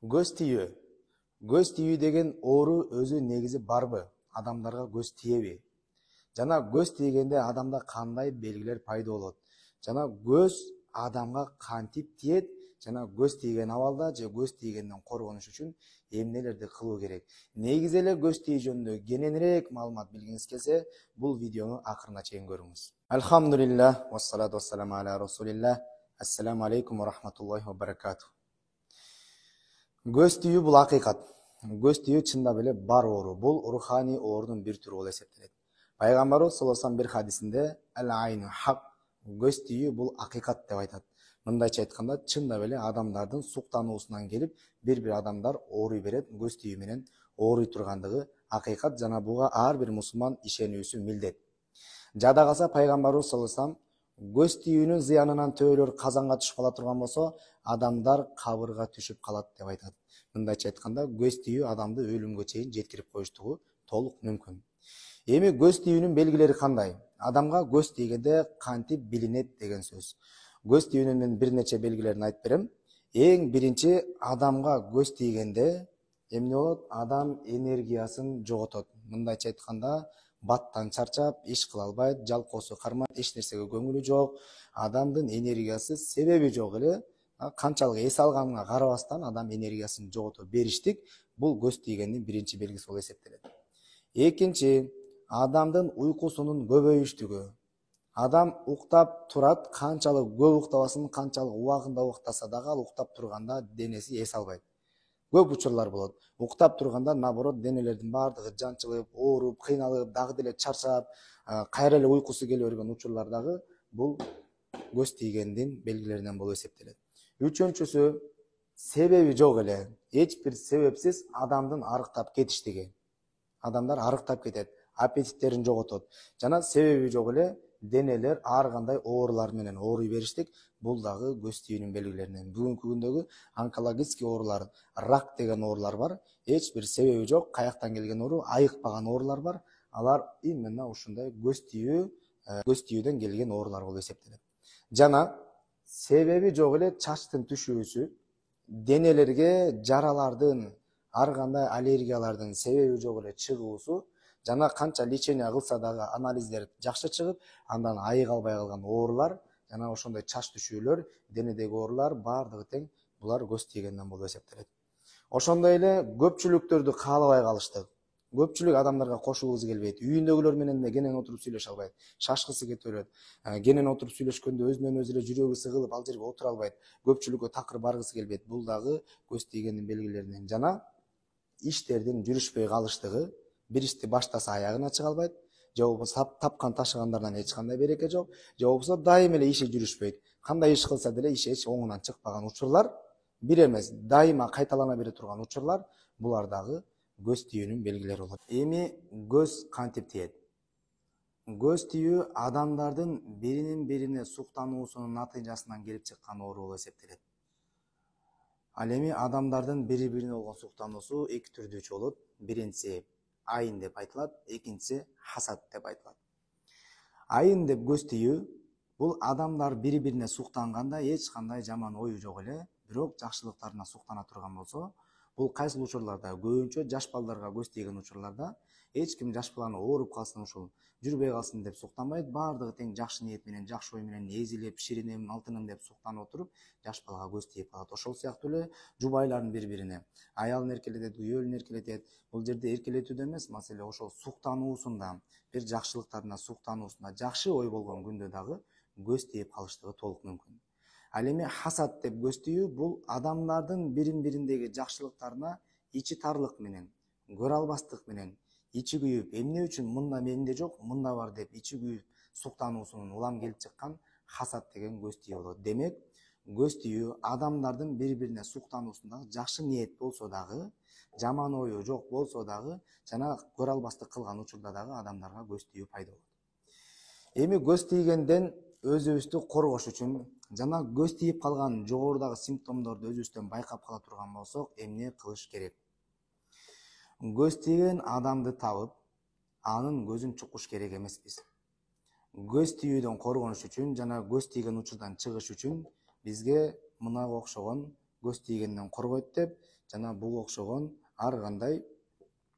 Көз тию. Көз тию деген оору өзү негизи барбы? Адамдарга көз тиеби? Жана көз тийгенде адамда кандай белгилер пайда болот? Жана көз адамга кантип тиет? Жана көз тийген абалда же көз тийгенден коргонуш үчүн эмнелерди кылуу керек? Негизи эле көз тию жөнүндө кененирээк маалымат билгиңиз келсе, бул видеону акырына чейин көрүңүз. Алхамдулиллах, вассалату вассаламу аля расулиллах. Ассаламу алейкум ва рахматуллахи ва баракатух. Көз тию бул акыйкат. Көз тию чындап эле бар оору. Бул руханий оорунун бир түрү болуп эсептелет. Пайгамбарыбыз саллаллаху алейхи ва саллям бир хадисинде ал-айну хак, көз тию бул акыйкат деп айтат. Мындайча айтканда, чындап эле адамдардын суктануусунан келип, бир адамдар ооруй берет, көз тию менен ооруй тургандыгы акыйкат жана буга ар бир мусулман ишенүүсү милдет. Жада калса пайгамбарыбыз саллаллаху алейхи ва саллям көз тиүүнүн зыянынан төөлөр казанга түшүп кала турган болсо, адамдар кабырга түшүп калат деп айтат. Мындайча айтканда, көз тиүү адамды өлүмгө чейин жеткирип коюштугу толук мүмкүн. Эми көз тиүүнүн белгилери кандай? Адамга көз тийгенде кантип билинет деген сөз. Көз тиүүнүн мен бир нече белгилерин айтып берем. Эң биринчи, адамга көз тийгенде эмне болот? Адам энергиясын жоготот. Мындайча айтканда, баттан чарчап, иш кыла албайт, жалкоосу кармайт, эч нерсеге көңүлү жок. Адамдын энергиясы себеби жок эле. Канчалык эс алганына карабастан адам энергиясын жогото бериштик. Бул көз тийгендин биринчи белгиси болуп эсептелет. Экинчи, адамдын уйкусунун көбөйүштүгү. Адам уктап турат, канчалык көп уктабасын, канчалык убагында уктаса дагы ал уктап турганда денеси эс албайт. Көп учурлар болот. Уктап турганда наоборот денелердин баардыгы жанчылып, ооруп, кыйналып, дагы деле чарчап, кайра эле уйкусу келе берген учурлар дагы бул көз тийгендин белгилеринен болуп эсептелет. Үчүнчүсү, себеби жок эле, эч бир себепсиз адамдын арыктап кетиштиги. Адамдар арыктап кетет, аппетиттерин жоготот. Жана себеби жок эле денелер ар кандай оорулар менен ооруй бериштик. Бул дагы көз тиүүнүн белгилеринен. Бүгүнкү күндөгү онкологический оорулар, рак деген оорулар бар. Эч бир себеби жок, каяктан келген оору, айыкпаган оорулар бар. Алар именно ушундай көз тиүүдөн келген оорулар болуп эсептелет. Жана себеби жок эле чачтын түшүүсү, денелерге жаралардын, ар кандай аллергиялардын себеби жок эле чыгуусу, жана канча лечение кылса дагы анализдер жакшы чыгып, андан айыга албай калган оорулар, жана ошондой чач түшүүлөр, денедеги оорулар баардыгы тең булар көз тийгенден болуп эсептелет. Ошондой эле көпчүлүктөрдү каалабай калыштык. Көпчүлүк адамдарга кошулгусу келбейт. Үйүндөгүлөр менен да кенен отуруп сүйлөшө албайт. Шашкысы кетип берет. Кенен отуруп сүйлөшкөндө өзүнөн өзү эле жүрөгү сыгылып, ал жерге отура албайт. Көпчүлүккө такыр баргысы келбейт. Бул дагы көз тийгендин белгилеринен. Жана иштердин жүрүшпөй калыштыгы, бир ишти баштаса аягына чыга албайт, же болбосо тапкан ташыгандардан эч кандай береке жок, же болбосо дайыма эле иши жүрүшпөйт. Кандай иш кылса деле иши эч оңунан чыкпаган учурлар, бир эмес, дайыма кайталана бере турган учурлар, булар дагы көз тиүүнүн белгилери болот. Эми көз кантип тиет? Көз тиүү адамдардын биринин бирине суктануусунун натыйжасынан келип чыккан оору болуп эсептелет. Ал эми адамдардын бири-бирине болгон суктануусу эки түрдүүчү болот. Биринчиси айын деп айтылат, экинчиси хасад деп айтылат. Айын деп көз тиүү бул адамдар бири-бирине суктанганда эч кандай жаман ою жок эле, бирок жакшылыктарына суктана турган болсо, бул кайсыл учурларда? Көбүнчө жаш балдарга көз тийген учурларда. Эч ким жаш баланы ооруп калсын, ушул жүрбөй калсын деп суктанбайт. Баардыгы тең жакшы ниет менен, жакшы ой менен эзилип, ширинем, алтыным деп суктанып отуруп, жаш балага көз тийип калат. Ошол сыяктуу эле жубайлардын бири-бирине аялын эркелетет, күйөөлүн эркелетет. Бул жерде эркелетүүдө эмес, маселе ошол суктануусунда, бир жакшылыктарына суктануусунда, жакшы ой болгон күндө дагы көз тийип калыштыгы толук мүмкүн. Ал эми хасад деп көз тиүү бул адамдардын бирин-бириндеги жакшылыктарына ичи тарлык менен, көрө албастык менен, ичи күйүп, эмне үчүн мында менде жок, мында бар деп ичи күйүп суктануусунун улам келип чыккан хасад деген көз тиүү болот. Демек, көз тиүү адамдардын бири-бирине суктануусунда жакшы ниет болсо дагы, жаман ою жок болсо дагы, жана көрө албастык кылган учурда дагы адамдарга көз тиүү пайда болот. Эми көз тийгенден өзүбүздү коргош үчүн жана көз тийип калган жогорудагы симптомдорду өзүбүздөн байкап кала турган болсок, эмне кылыш керек? Көз тийген адамды табып, анын көзүн чукуш керек эмеспиз. Көз тиүүдөн коргонуш үчүн жана көз тийген учурдан чыгыш үчүн бизге мынага окшогон көз тийгенден коргойт деп жана бул окшогон ар кандай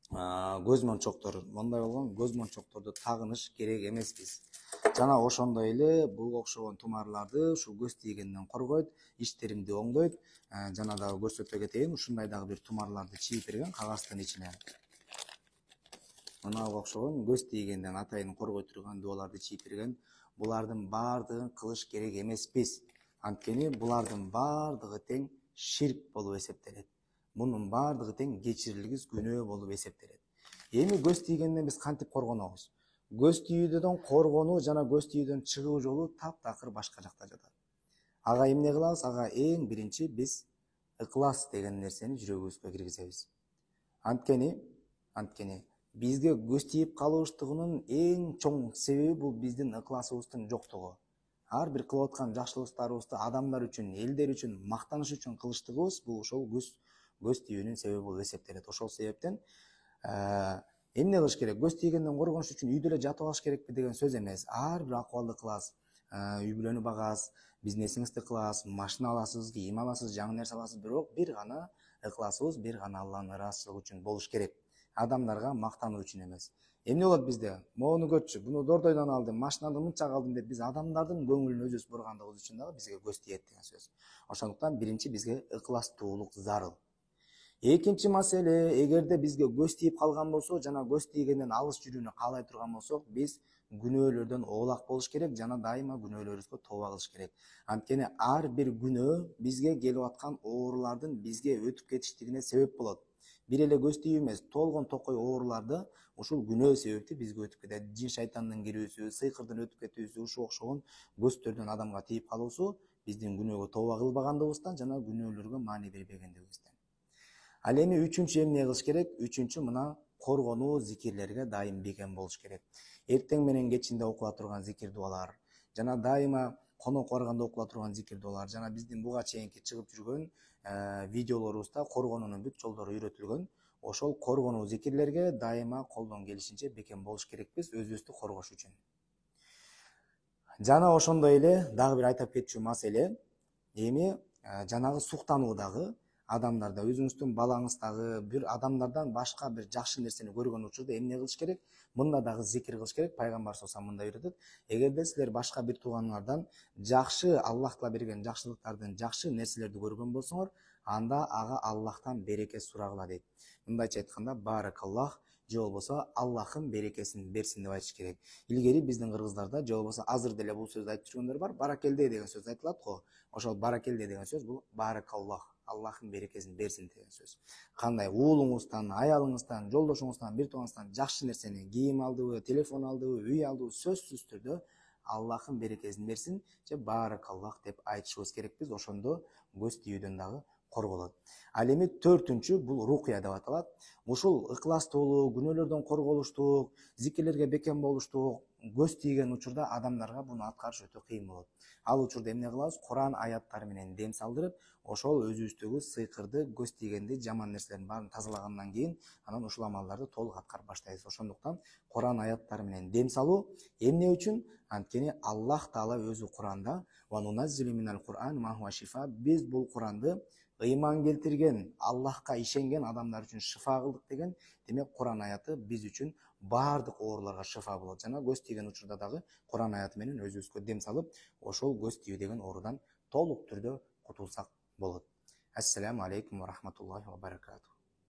көз мончоктор, мындай болгон көз мончокторду тагыныш керек эмеспиз. Жана ошондой эле бул окшогон тумарларды ушул көз тийгенден коргойт, иштериңди оңдойт. Жана дагы көрсөтө кетейин, ушундай дагы бир тумарларды чийип берген кагаздын ичине. Мынага окшогон көз тийгенден атайын коргой турган дуаларды чийип берген. Булардын баардыгын кылыш керек эмеспиз. Анткени булардын баардыгы тең ширк болуп эсептелет. Мунун баардыгы тең кечирилгис күнөө болуп эсептелет. Эми көз тийгенден биз кантип коргонобуз? Көз тийүүдөн коргонуу жана көз тийүүдөн чыгуу жолу таптакыр башка жакта жатат. Ага эмне кылабыз? Ага эң биринчи биз ыклас деген нерсени жүрөгүбүзгө киргизебиз. Анткени бизге көз тийип калыштыгынын эң чоң себеби бул биздин ыкласыбыздын жоктугу. Ар бир кылып аткан жакшылыктарыбызды адамдар үчүн, элдер үчүн, мактаныш үчүн кылыштыгыбыз бул ошол көз тийүүнүн себеби болуп эсептелет. Ошол себептен эмне кылыш керек? Көз тийгенден коргонуш үчүн үйдө эле жатып алыш керекпи деген сөз эмес. Ар бир акыбалды кыласыз. Үй бүлөнү багасыз, бизнесиңизди кыласыз, машина аласыз, кийим аласыз, жаңы нерсе аласыз, бирок бир гана ыкласыбыз бир гана Алланын ыраазычылыгы үчүн болуш керек. Адамдарга мактануу үчүн эмес. Эмне болот бизде? Моуну көрчү, буну дордойдон алдым, машинаны мынча алдым деп биз адамдардын көңүлүн өзүбүз бургандыгыбыз үчүн дагы бизге көз тиет деген сөз. Ошондуктан биринчи бизге ыкластуулук зарыл. Экинчи маселе, эгерде бизге көз тийип калган болсо жана көз тийгенден алыс жүрүүнү каалай турган болсок, биз күнөөлөрдөн оолак болуш керек жана дайыма күнөөлөрүбүзгө тооба кылыш керек. Анткени ар бир күнөө бизге келип аткан оорулардын бизге өтүп кетиштигине себеп болот. Бир эле көз тийүү эмес, толгон токой ооруларды ушул күнөө себептүү бизге өтүп кетет. Жин шайтандын кирүүсү, сыйкырдын өтүп кетүүсү, ушул окшогон көздөрдөн адамга тийип калуусу биздин күнөөгө тооба кылбагандыгыбыздан жана күнөөлөргө маани бербегендигибизден. Ал эми үчүнчү эмне кылыш керек? Үчүнчү мына коргонуу зикирлерге дайым бекем болуш керек. Эртең менен кечинде окула турган зикир дуалар, жана дайыма конок барганда окула турган зикир дуалар, жана биздин буга чейинки чыгып жүргөн видеолорубузда коргонуунун бүт жолдору үйрөтүлгөн. Ошол коргонуу зикирлерге дайыма колдон келишинче бекем болуш керекпиз өзүбүздү коргош үчүн. Жана ошондой эле дагы бир айтып кетчү маселе, эми жанагы суктануудагы адамдарда, өзүңүздүн балаңыздагы бир адамдардан башка бир жакшы нерсени көргөн учурда эмне кылыш керек? Мында дагы зикир кылыш керек. Пайгамбар саллаллаху алейхи мында үйрөтөт. Эгерде силер башка бир тууганыңардан жакшы Аллахтан берген жакшылыктардын жакшы нерселерди көргөн болсоңор, анда ага Аллахтан береке сурагыла дейт. Мындайча айтканда, баракаллах же болбосо Аллахым берекесин берсин деп айтыш керек. Илгери биздин кыргыздарда же болбосо азыр деле бул сөздү айтып жүргөндөр бар. Баракелде деген сөз айтылат го. Ошол баракелде деген сөз бул баракаллах. Аллахым берекесин берсин деген сөз. Кандай уулуңуздан, аялыңыздан, жолдошуңуздан, бир туугаңыздан жакшы нерсени, кийим алдыбы, телефон алдыбы, үй алдыбы, сөзсүз түрдө Аллахым берекесин берсин же баракаллах деп айтышыбыз керекпиз. Ошондо көз тийүүдөн дагы корголот. Ал эми төртүнчү бул рукия деп аталат. Ушул ыкластуулук, күнөөлөрдөн корголуштук, зикирлерге бекем болуштук көз тийген учурда адамдарга буну аткарыш өтө кыйын болот. Ал учурда эмне кылабыз? Куран аяттары менен дем салдырып, ошол өзүбүздөгү сыйкырды, көз тийгенди, жаман нерселердин баарын тазалагандан кийин анан ушул амалдарды толук аткарып баштайбыз. Ошондуктан Куран аяттары менен дем салуу эмне үчүн? Анткени Аллах Таала өзү Куранда "Ва нуназзилу минал Кур'ан ма хуа шифа", биз бул Куранды ыйман келтирген, Аллахка ишенген адамдар үчүн шифа кылдык деген. Демек Куран аяты биз үчүн баардык ооруларга шифа болот. Жана көз тийген учурда дагы Куран аяты менен өзүбүзгө дем салып, ошол көз тию деген оорудан толук түрдө кутулсак болот. Ассаламу алейкум ва рахматуллахи ва баракатух.